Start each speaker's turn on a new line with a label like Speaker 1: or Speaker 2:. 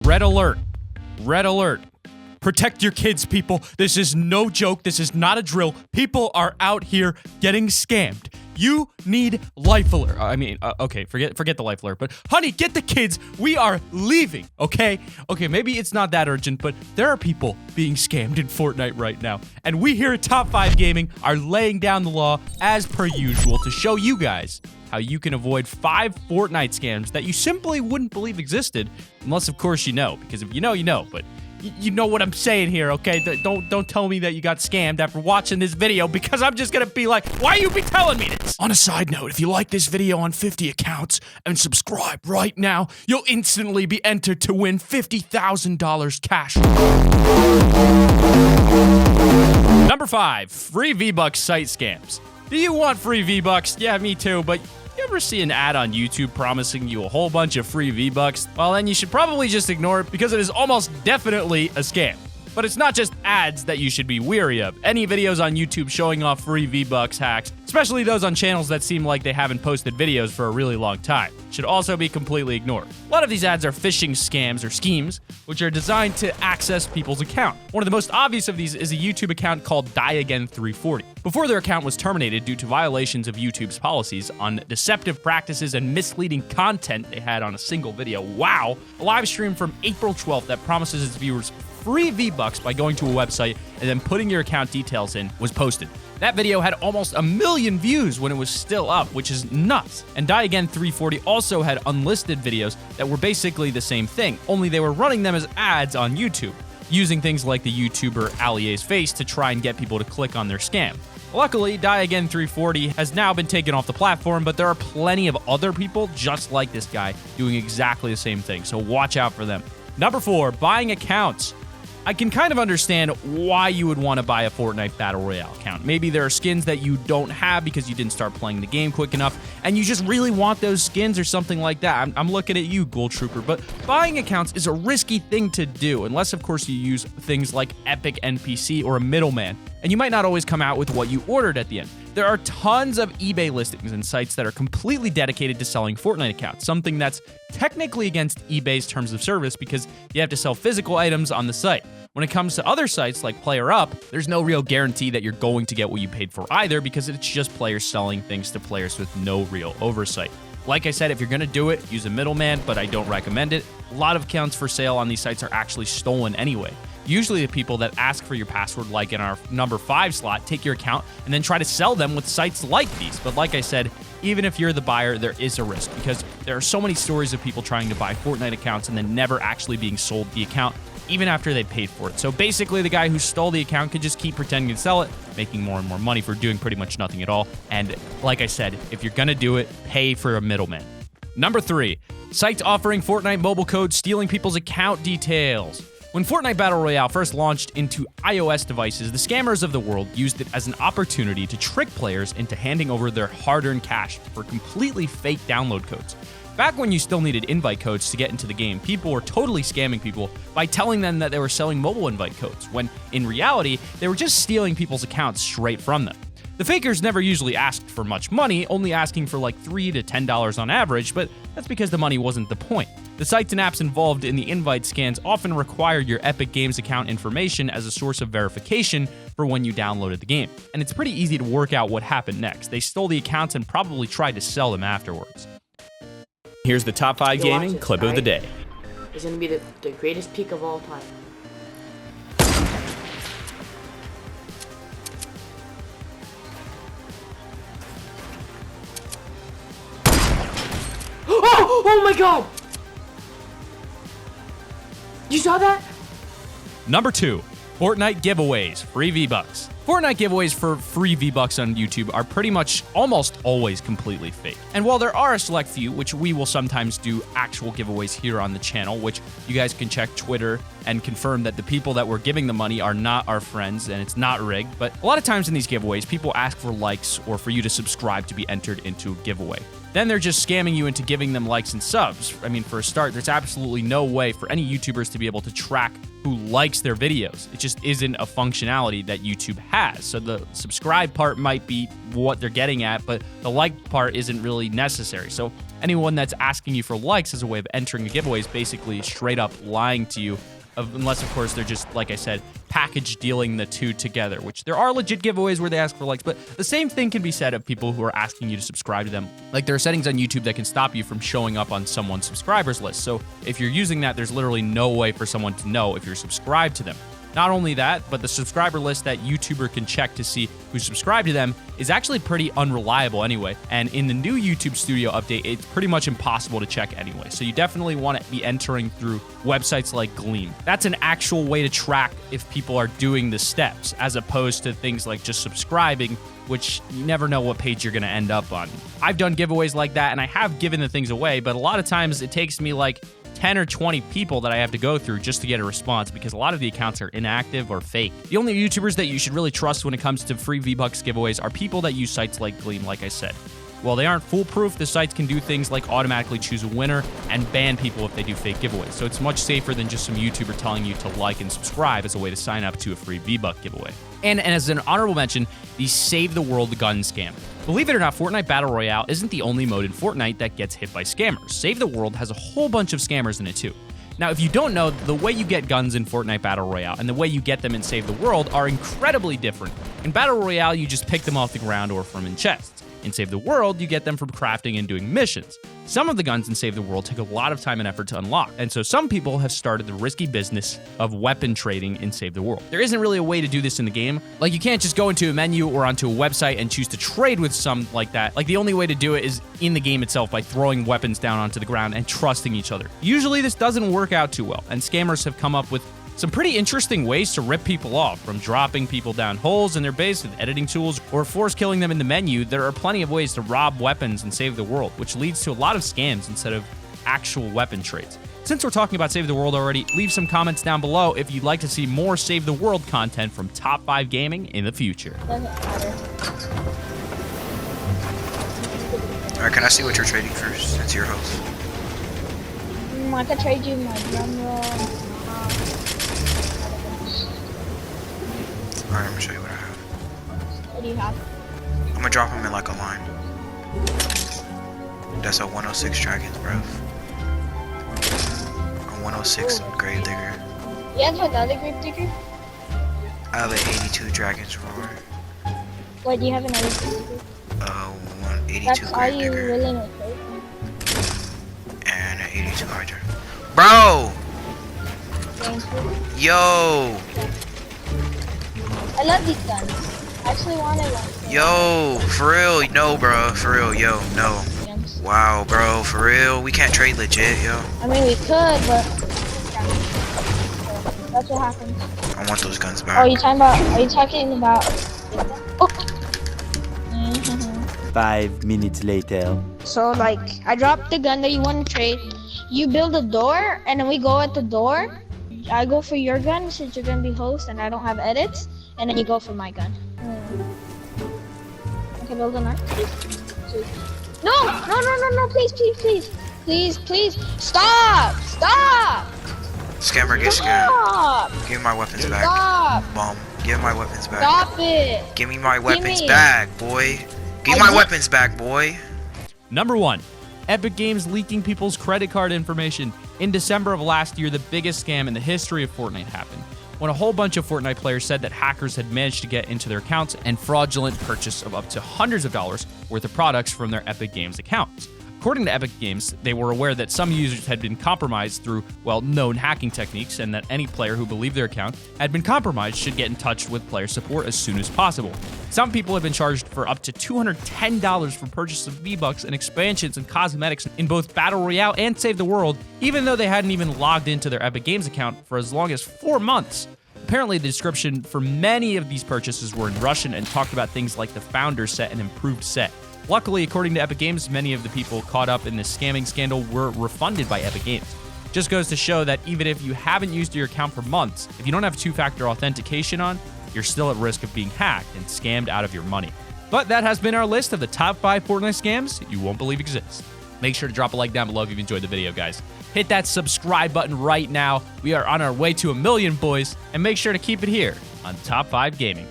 Speaker 1: Red alert. Red alert. Protect your kids, people. This is no joke. This is not a drill. People are out here getting scammed. You need life alert. Okay, forget the life alert. But honey, get the kids. We are leaving, okay? Okay, maybe it's not that urgent, but there are people being scammed in Fortnite right now. And we here at Top 5 Gaming are laying down the law as per usual to show you guys how you can avoid 5 Fortnite scams that you simply wouldn't believe existed, unless of course you know, because if you know, you know, but you know what I'm saying here, okay? Don't tell me that you got scammed after watching this video, because I'm just gonna be like, why you be telling me this? On a side note, if you like this video on 50 accounts and subscribe right now, you'll instantly be entered to win $50,000 cash. Number 5, free V-Bucks site scams. Do you want free V-Bucks? Yeah, me too, but you ever see an ad on YouTube promising you a whole bunch of free V-Bucks? Well, then you should probably just ignore it, because it is almost definitely a scam. But it's not just ads that you should be weary of. Any videos on YouTube showing off free V-Bucks hacks, especially those on channels that seem like they haven't posted videos for a really long time, should also be completely ignored. A lot of these ads are phishing scams or schemes, which are designed to access people's account. One of the most obvious of these is a YouTube account called DieAgain340. Before their account was terminated due to violations of YouTube's policies on deceptive practices and misleading content they had on a single video, wow, a live stream from April 12th that promises its viewers free V-Bucks by going to a website and then putting your account details in was posted. That video had almost 1 million views when it was still up, which is nuts. And DieAgain340 also had unlisted videos that were basically the same thing, only they were running them as ads on YouTube, using things like the YouTuber Alie's face to try and get people to click on their scam. Luckily, DieAgain340 has now been taken off the platform, but there are plenty of other people just like this guy doing exactly the same thing, so watch out for them. Number 4, buying accounts. I can kind of understand why you would want to buy a Fortnite Battle Royale account. Maybe there are skins that you don't have because you didn't start playing the game quick enough, and you just really want those skins or something like that. I'm looking at you, Gold Trooper, but buying accounts is a risky thing to do, unless, of course, you use things like Epic NPC or a middleman, and you might not always come out with what you ordered at the end. There are tons of eBay listings and sites that are completely dedicated to selling Fortnite accounts, something that's technically against eBay's terms of service because you have to sell physical items on the site. When it comes to other sites like PlayerUp, there's no real guarantee that you're going to get what you paid for either, because it's just players selling things to players with no real oversight. Like I said, if you're going to do it, use a middleman, but I don't recommend it. A lot of accounts for sale on these sites are actually stolen anyway. Usually the people that ask for your password, like in our number 5 slot, take your account and then try to sell them with sites like these. But like I said, even if you're the buyer, there is a risk, because there are so many stories of people trying to buy Fortnite accounts and then never actually being sold the account, even after they paid for it. So basically, the guy who stole the account could just keep pretending to sell it, making more and more money for doing pretty much nothing at all. And like I said, if you're gonna do it, pay for a middleman. Number 3, sites offering Fortnite mobile codes stealing people's account details. When Fortnite Battle Royale first launched into iOS devices, the scammers of the world used it as an opportunity to trick players into handing over their hard-earned cash for completely fake download codes. Back when you still needed invite codes to get into the game, people were totally scamming people by telling them that they were selling mobile invite codes, when in reality, they were just stealing people's accounts straight from them. The fakers never usually asked for much money, only asking for like $3 to $10 on average, but that's because the money wasn't the point. The sites and apps involved in the invite scans often require your Epic Games account information as a source of verification for when you downloaded the game. And it's pretty easy to work out what happened next. They stole the accounts and probably tried to sell them afterwards. Here's the Top 5 Gaming clip of the day.
Speaker 2: It's going to be the greatest peak of all time. Oh my god! You saw that?
Speaker 1: Number 2, Fortnite giveaways, free V-Bucks. Fortnite giveaways for free V-Bucks on YouTube are pretty much almost always completely fake. And while there are a select few, which we will sometimes do actual giveaways here on the channel, which you guys can check Twitter and confirm that the people that we're giving the money are not our friends and it's not rigged. But a lot of times in these giveaways, people ask for likes or for you to subscribe to be entered into a giveaway. Then they're just scamming you into giving them likes and subs. I mean, for a start, there's absolutely no way for any YouTubers to be able to track who likes their videos. It just isn't a functionality that YouTube has. So the subscribe part might be what they're getting at, but the like part isn't really necessary. So Anyone that's asking you for likes as a way of entering a giveaway is basically straight up lying to you, unless, of course, they're just, like I said, package dealing the two together, which there are legit giveaways where they ask for likes, but the same thing can be said of people who are asking you to subscribe to them. Like, there are settings on YouTube that can stop you from showing up on someone's subscribers list. So if you're using that, there's literally no way for someone to know if you're subscribed to them. Not only that, but the subscriber list that YouTuber can check to see who's subscribed to them is actually pretty unreliable anyway. And in the new YouTube Studio update, it's pretty much impossible to check anyway. So you definitely want to be entering through websites like Gleam. That's an actual way to track if people are doing the steps, as opposed to things like just subscribing, which you never know what page you're going to end up on. I've done giveaways like that, and I have given the things away, but a lot of times it takes me like 10 or 20 people that I have to go through just to get a response, because a lot of the accounts are inactive or fake. The only YouTubers that you should really trust when it comes to free V-Bucks giveaways are people that use sites like Gleam, like I said. While they aren't foolproof, the sites can do things like automatically choose a winner and ban people if they do fake giveaways. So it's much safer than just some YouTuber telling you to like and subscribe as a way to sign up to a free V-Buck giveaway. And as an honorable mention, the Save the World gun scam. Believe it or not, Fortnite Battle Royale isn't the only mode in Fortnite that gets hit by scammers. Save the World has a whole bunch of scammers in it too. Now, if you don't know, the way you get guns in Fortnite Battle Royale and the way you get them in Save the World are incredibly different. In Battle Royale, you just pick them off the ground or from in chests. In Save the World, you get them from crafting and doing missions. Some of the guns in Save the World take a lot of time and effort to unlock, and so some people have started the risky business of weapon trading in Save the World. There isn't really a way to do this in the game. Like, you can't just go into a menu or onto a website and choose to trade with some like that. Like, the only way to do it is in the game itself by throwing weapons down onto the ground and trusting each other. Usually this doesn't work out too well, and scammers have come up with some pretty interesting ways to rip people off, from dropping people down holes in their base with editing tools or force killing them in the menu. There are plenty of ways to rob weapons and Save the World, which leads to a lot of scams instead of actual weapon trades. Since we're talking about Save the World already, leave some comments down below if you'd like to see more Save the World content from Top 5 Gaming in the future.
Speaker 3: Doesn't matter.
Speaker 4: Alright, can I see what you're trading first, since you're host?
Speaker 3: I could trade you my drum roll.
Speaker 4: Alright, I'm gonna show you what I have.
Speaker 3: What do you have?
Speaker 4: I'm gonna drop them in like a line. That's a 106 Dragons, bro. A 106 Grave Digger.
Speaker 3: You have another Grave Digger?
Speaker 4: I have an 82 Dragons Roar.
Speaker 3: What, do you have another Grave Digger?
Speaker 4: 182
Speaker 3: That's all
Speaker 4: Grave
Speaker 3: you
Speaker 4: Digger.
Speaker 3: really know, right?
Speaker 4: And an 82 Hydra. Bro!
Speaker 3: Thanks.
Speaker 4: Yo!
Speaker 3: I love these guns. I actually wanted one.
Speaker 4: Yo! For real? No, bro. For real, yo. No.
Speaker 3: Guns.
Speaker 4: Wow, bro. For real? We can't trade legit, yo.
Speaker 3: I mean, we could, but that's what happens.
Speaker 4: I want those guns
Speaker 3: Oh,
Speaker 4: back.
Speaker 3: are you talking about? Oh.
Speaker 5: 5 minutes later.
Speaker 3: So, like, I dropped the gun that you want to trade. You build a door, and then we go at the door. I go for your gun since you're gonna be host, and I don't have edits. And then you go for my gun. Okay, build a knife. No, please. Stop!
Speaker 4: Scammer, get scammed.
Speaker 3: Stop!
Speaker 4: Give me my weapons back.
Speaker 3: Stop!
Speaker 4: Bomb. Give me my weapons back.
Speaker 3: Stop it!
Speaker 4: Give me my weapons
Speaker 3: me.
Speaker 4: back, boy. Give me my weapons back, boy.
Speaker 1: Number 1. Epic Games leaking people's credit card information. In December of last year, the biggest scam in the history of Fortnite happened, when a whole bunch of Fortnite players said that hackers had managed to get into their accounts and fraudulent purchase of up to hundreds of dollars worth of products from their Epic Games accounts. According to Epic Games, they were aware that some users had been compromised through, well, known hacking techniques, and that any player who believed their account had been compromised should get in touch with player support as soon as possible. Some people have been charged for up to $210 for purchase of V-Bucks and expansions and cosmetics in both Battle Royale and Save the World, even though they hadn't even logged into their Epic Games account for as long as 4 months. Apparently, the description for many of these purchases were in Russian and talked about things like the Founder set and Improved set. Luckily, according to Epic Games, many of the people caught up in this scamming scandal were refunded by Epic Games. Just goes to show that even if you haven't used your account for months, if you don't have two-factor authentication on, you're still at risk of being hacked and scammed out of your money. But that has been our list of the top 5 Fortnite scams you won't believe exist. Make sure to drop a like down below if you've enjoyed the video, guys. Hit that subscribe button right now. We are on our way to 1 million, boys. And make sure to keep it here on Top 5 Gaming.